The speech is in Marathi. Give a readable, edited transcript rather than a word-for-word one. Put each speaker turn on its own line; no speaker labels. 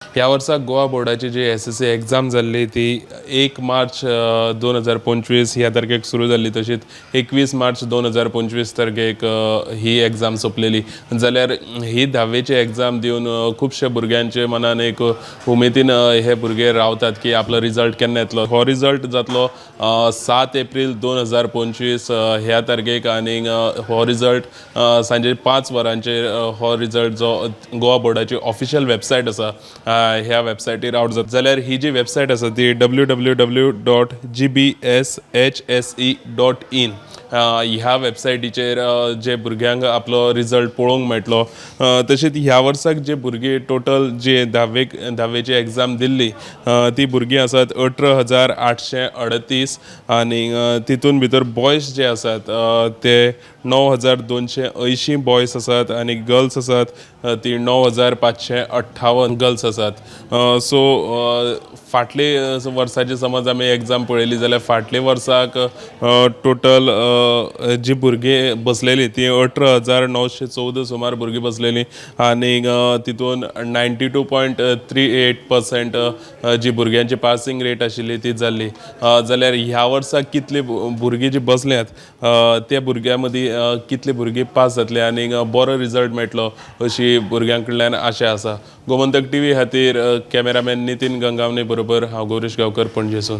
ह्या वर्सा गोवा बोर्डाची जी SSC एग्जाम जाल्ली ती 1 मार्च 2025 ह्या तारखेक सुरू जाल्ली, तशीच 21 मार्च 2025 तारखेक ही एग्जाम सोंपलेली. जाल्यार ही 10वीची एग्जाम दिवन खुबशे भुरग्यांचे मनान एक उमेदीन हे भुरगे रावतात की आपलो रिजल्ट केन्ना येतलो. हो रिजल्ट जातलो 7 एप्रील 2025 ह्या तारखेक, आनी हो रिजल्ट सांजे 5 वरांचेर हो रिजल्ट जो गोवा बोर्डाची ऑफिशियल वेबसायट आसा ह्या वेबसायटीर आउट जाता. जाल्यार ही जी वेबसायट आसा ती www.gbshse.in ह्या वेबसायटीचेर जे भुरग्यांक आपलो रिजल्ट पळोवंक मेळटलो. तशेंच ह्या वर्साक जे भुरगीं टोटल जे धावेची एग्जाम दिल्ली ती भुरगीं आसात 18,838 आनी तितून भितर बॉयज जे आसात ते 9,280 बॉयज आसात आनी गर्ल्स आसात ती 9,558 गर्ल्स आसात. सो फाटले वर्साची समज आमी एग्जाम पळयली जाल्यार फाटले वर्साक टोटल जी भुरगीं बसलेली ती 18,914 सुमार भुरगीं बसलेली आनी तितून 92.38% जी भुरग्यांची पासिंग रेट आशिल्ली ती जाल्ली. जाल्यार ह्या वर्साक कितली भुरगीं जी बसल्यात त्या भुरग्यां मदीं कितली भुरगीं पास जातली आनी बरो रिजल्ट मेळटलो अशी भुरग्यां कडल्यान आशा आसा. गोमंतक TV खातीर कॅमेरामॅन नितीन गंगावणे बरोबर हांव गौरीश गांवकर, पणजेसून.